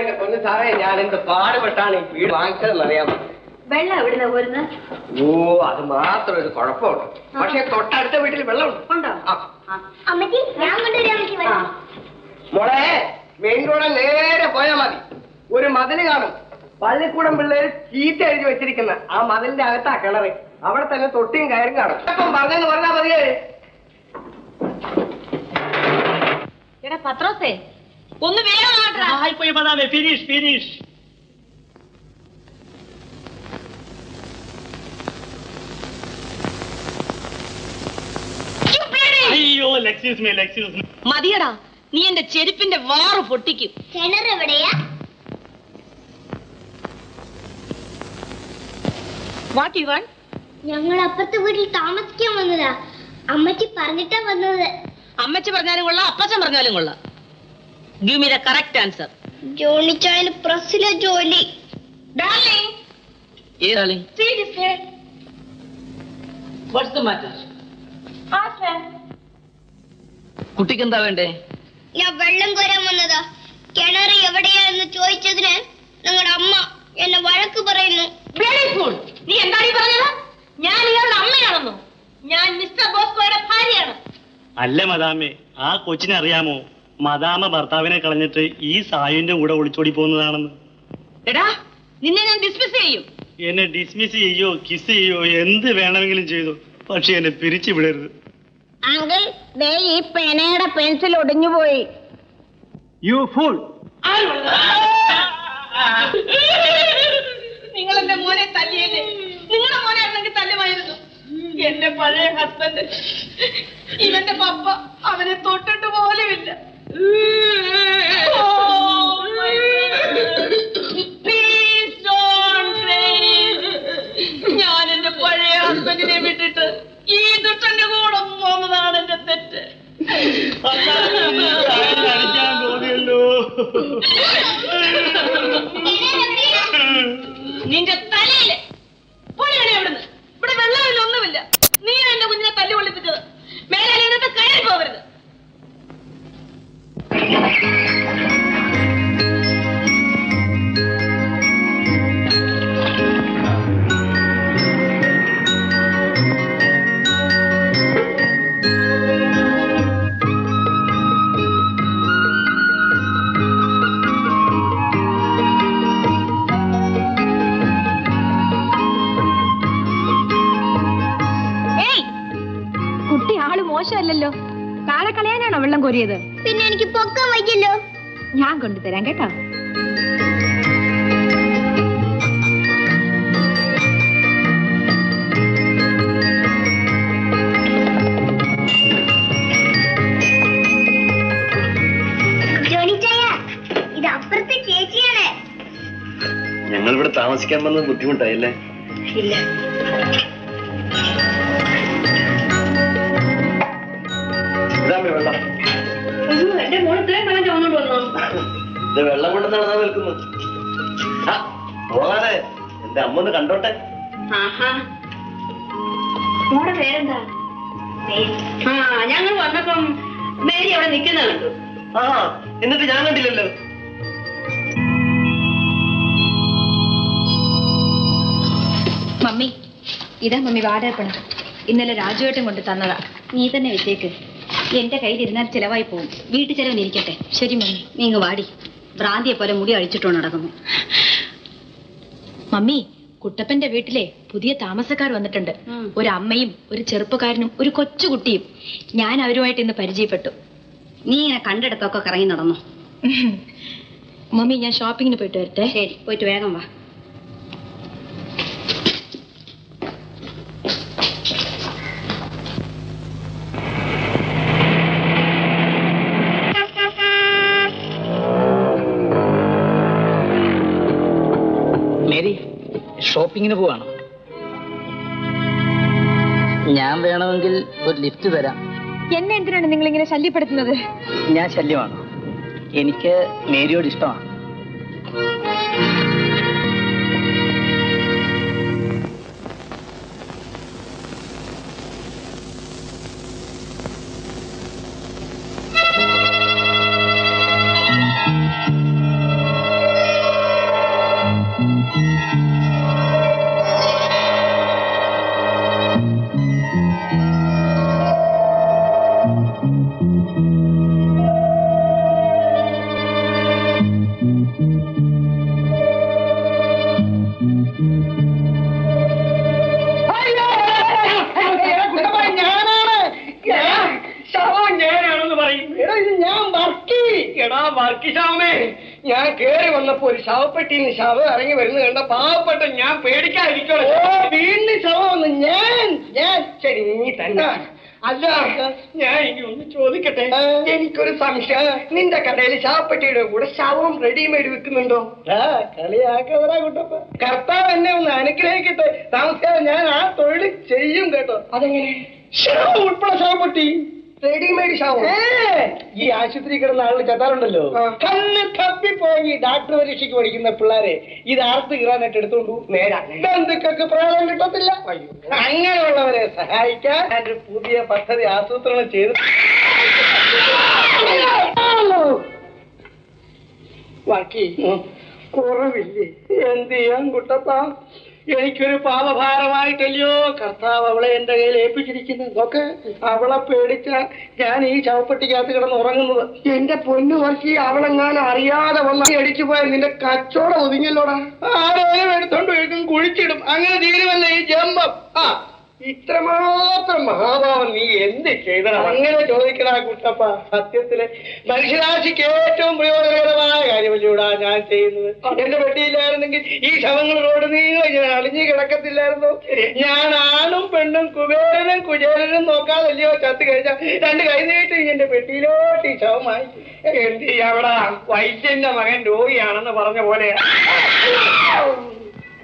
എന്റെ പൊന്നു സാറേ, ഞാൻ എന്ത് പാടുപെട്ടാണ് ഈ വീട് വാങ്ങിച്ചതെന്ന് അറിയാമോ? വെള്ളം എവിടുന്ന പോരുന്നത്? ഓ, അത് മാത്രം ഒരു കുഴപ്പമുണ്ട്. പക്ഷെ തൊട്ടടുത്ത വീട്ടിൽ വെള്ളമുണ്ട്. മോളെ, മെയിൻ റോഡ് നേരെ പോയാൽ മതി. ഒരു മതില് കാണും. പള്ളിക്കൂടം പിള്ളേര് ചീത്ത എഴുതി വെച്ചിരിക്കുന്ന ആ മതിലിന്റെ അകത്താ കിണറ്. അവിടെ തന്നെ തൊട്ടിയും കയറും കാണും. അപ്പം പറഞ്ഞെന്ന് പറഞ്ഞാൽ മതിയേ. എടാ പത്രോസേ, ഒന്ന് വേഗം മതിയടാ, നീ എന്റെ ചെരുപ്പിന്റെ വാറ് പൊട്ടിക്കും. കിണർ എവിടെയാ? What you want? ഞങ്ങൾ അപ്പുറത്തെ വീട്ടിൽ താമസിക്കാൻ വന്നതാ. അമ്മച്ചി പറഞ്ഞിട്ടാ വന്നത്. അമ്മച്ചി പറഞ്ഞാലും കൊള്ളാം, അപ്പച്ചൻ പറഞ്ഞാലും കൊള്ളാം. Give me the correct answer. ജോണിച്ചായന് പ്രസ്സിലെ ജോലി. Darling. Yes, darling. See this here. What's the matter? Ask her. കുട്ടിക്ക് എന്താ വേണ്ടേ? ഞാൻ വെള്ളം കോരാൻ വന്നതാ. കിണർ എവിടെയാന്ന് ചോദിച്ചതിന് നിങ്ങളുടെ അമ്മ എന്നെ വഴക്ക് പറയുന്നു. നീ എന്താണ് ഈ പറഞ്ഞത്? ഞാൻ ഇയാളുടെ അമ്മയാണെന്നോ? ഞാൻ മിസ്റ്റർ ബോസ്കോയുടെ ഭാര്യയാണ്. അല്ല മദാമേ, ആ കൊച്ചിനെ അറിയാമോ? മദാമ ഭർത്താവിനെ കളഞ്ഞിട്ട് ഈ സായുവിന്റെ കൂടെ ഒളിച്ചോടി പോകുന്നതാണെന്ന്. എടാ, നിന്നെ ഞാൻ ഡിസ്മിസ് ചെയ്യും. എന്നെ ഡിസ്മിസ് ചെയ്യോ കിസ് ചെയ്യോ എന്ത് വേണമെങ്കിലും ചെയ്തു, പക്ഷെ എന്നെ പിരിച്ചു വിടരുത്. അങ്കിൾ, ദേ ഈ പേനയുടെ പെൻസിൽ ഒടിഞ്ഞു പോയി. You fool. നിങ്ങൾ എന്റെ മോനെ തല്ലിയല്ലേ? നിങ്ങളുടെ മോനായിരുന്നെങ്കിൽ തല്ലുമായിരുന്നു. എന്റെ പഴയ ഹസ്ബൻഡ്, ഇവന്റെ പപ്പ അവനെ തൊട്ടിട്ട് പോലുമില്ല. ഞാൻ എന്റെ പഴയ ഹസ്ബൻഡിനെ വിട്ടിട്ട് ഈ ദുഷ്ടന്റെ കൂടെ പോകുന്നതാണ് എന്റെ തെറ്റ്. അടിക്കാൻ തോന്നിയല്ലോ. നിന്റെ തലയില് പൊളിയാണ്. എവിടുന്ന്? ഇവിടെ വെള്ളമില്ല, ഒന്നുമില്ല. നീ എന്റെ കുഞ്ഞിനെ തല്ലി കൊള്ളിപ്പിച്ചത്. മേലെ നിന്നിട്ട് കയറി പോകരുത്. മോശമല്ലല്ലോ. താഴെ കളയാനാണോ വെള്ളം കോരിയത്? പിന്നെ എനിക്ക് പൊക്കാൻ വയ്യല്ലോ. ഞാൻ കൊണ്ടുതരാം കേട്ടോ. ജോണിച്ചായ, ഇത് അപ്പുറത്തെ ചേച്ചിയാണ്. ഞങ്ങൾ ഇവിടെ താമസിക്കാൻ വന്നത് ബുദ്ധിമുട്ടായില്ലേ? ഇല്ല. എന്റെ മോള് ഇത്രയും വെള്ളം ചോന്നോണ്ട് വന്നോ? വെള്ളം കൊണ്ട് നടന്നാ നിൽക്കുന്നു. പോകാതെ എന്റെ അമ്മ ഒന്ന് കണ്ടോട്ടെ. മോടെ പേരെന്താ? ഞങ്ങൾ വന്നപ്പം മേരി അവിടെ നിൽക്കുന്ന കണ്ടു. എന്നിട്ട് ഞാൻ കണ്ടില്ലല്ലോ. മമ്മി, ഇതാ മമ്മി വാടകപ്പണം. ഇന്നലെ രാജുവേട്ടൻ കൊണ്ട് തന്നതാ. നീ തന്നെ വെച്ചേക്ക്. എന്റെ കയ്യിലിരുന്നാൽ ചിലവായി പോകും. വീട്ടു ചെലവിനിരിക്കട്ടെ. ശരി മമ്മി. നീങ്ങ് വാടി. ഭ്രാന്തിയെ പോലെ മുടി അഴിച്ചിട്ടോ നടക്കുന്നു. മമ്മി, കുട്ടപ്പന്റെ വീട്ടിലെ പുതിയ താമസക്കാർ വന്നിട്ടുണ്ട്. ഒരു അമ്മയും ഒരു ചെറുപ്പക്കാരനും ഒരു കൊച്ചുകുട്ടിയും. ഞാൻ അവരുമായിട്ട് ഇന്ന് പരിചയപ്പെട്ടു. നീ ഇങ്ങനെ കണ്ടിടത്തൊക്കെ കറങ്ങി നടന്നു. മമ്മി, ഞാൻ ഷോപ്പിങ്ങിന് പോയിട്ട് വരട്ടെ. ശരി, പോയിട്ട് വേഗം വാ. മേരി, ഷോപ്പിങ്ങിന് പോവാണോ? ഞാൻ വേണമെങ്കിൽ ഒരു ലിഫ്റ്റ് തരാം. എന്നെ എന്തിനാണ് നിങ്ങൾ ഇങ്ങനെ ശല്യപ്പെടുത്തുന്നത്? ഞാൻ ശല്യമാണോ? എനിക്ക് മേരിയോട് ഇഷ്ടമാണ്. എടാ വർക്കിശാമേ, ഞാൻ കേറി വന്നപ്പോ ഒരു ശവപ്പെട്ടിന്ന് ശവം ഇറങ്ങി വരുന്നത് കണ്ട പാവപ്പെട്ട ഞാൻ പേടിക്കാതിരിക്കണം. വീണ്ടും ശവം വന്ന് ഞാൻ ശരി നീ തന്നെ. അല്ല ഞാൻ ഇനി ഒന്ന് ചോദിക്കട്ടെ, എനിക്കൊരു സംശയം. നിന്റെ കടയിൽ ശവപ്പെട്ടിയുടെ കൂടെ ശവം റെഡിമെയ്ഡ് വിൽക്കുന്നുണ്ടോ? കളിയാക്കവരാ കുട്ടപ്പ. കർത്താവ് എന്നെ ഒന്ന് അനുഗ്രഹിക്കട്ടെ, താമസിയാതെ ഞാൻ ആ തൊഴിൽ ചെയ്യും കേട്ടോ. അതെങ്ങനെ? ശവം ഉൾപ്പെടെ ശവപ്പെട്ടി റെഡിമെയ്ഡ് ശവം. ഈ ആശുപത്രി കിടന്ന ആളുകൾ ചത്താറുണ്ടല്ലോ, കണ്ണ് തപ്പിപ്പോയി ഡാക്ടർ പരീക്ഷയ്ക്ക് പഠിക്കുന്ന പിള്ളേരെ ഇത് ആർത്ത് കീറാനായിട്ട് എടുത്തോണ്ടു. ബന്ധുക്കൾക്ക് പ്രായം കിട്ടത്തില്ല. അങ്ങനെയുള്ളവരെ സഹായിക്കാൻ ഒരു പുതിയ പദ്ധതി ആസൂത്രണം ചെയ്ത് ബാക്കി കുറവില്ലേ? എന്ത് ചെയ്യാൻ കുട്ടപ്പ? എനിക്കൊരു പാപഭാരമായിട്ടല്ലയോ കർത്താവ് അവളെ എന്റെ കയ്യിൽ ഏൽപ്പിച്ചിരിക്കുന്നത്. നോക്ക്, അവളെ പേടിച്ച ഞാൻ ഈ ശവപ്പെട്ടിക്കകത്ത് കിടന്ന് ഉറങ്ങുന്നത്. എന്റെ പൊന്നു വർക്കി, അവളെങ്ങാനും അറിയാതെ വന്ന അടിച്ചു പോയ നിന്റെ കച്ചവടം ഒതുങ്ങിയല്ലോടാ. ആരെയും എടുത്തോണ്ട് ഒഴുക്കും കുഴിച്ചിടും. അങ്ങനെ തീരുമല്ല ഈ ജമ്പം. ഇത്രമാത്രം മഹാഭാവം നീ എന്ത് ചെയ്തടാ? അങ്ങനെ ചോദിക്കടാ കുട്ടപ്പ. സത്യത്തില് മനുഷ്യരാശിക്ക് ഏറ്റവും പ്രയോജനകരമായ കാര്യമല്ലൂടാ ഞാൻ ചെയ്യുന്നത്. എന്റെ പെട്ടിയില്ലായിരുന്നെങ്കിൽ ഈ ശവങ്ങൾ റോഡ് നീങ്ങ ഞാൻ അളിഞ്ഞു കിടക്കത്തില്ലായിരുന്നു. ഞാൻ ആണും പെണ്ണും കുബേരനും കുചേരനും നോക്കാതല്ലയോ ചത്ത് കഴിഞ്ഞാൽ രണ്ട് കൈ നീട്ടി എന്റെ പെട്ടിയിലോട്ട് ഈ ശവമായി. എന്ത് ചെയ്യാവടാ, വൈദ്യന്റെ മകൻ രോഗിയാണെന്ന് പറഞ്ഞ പോലെ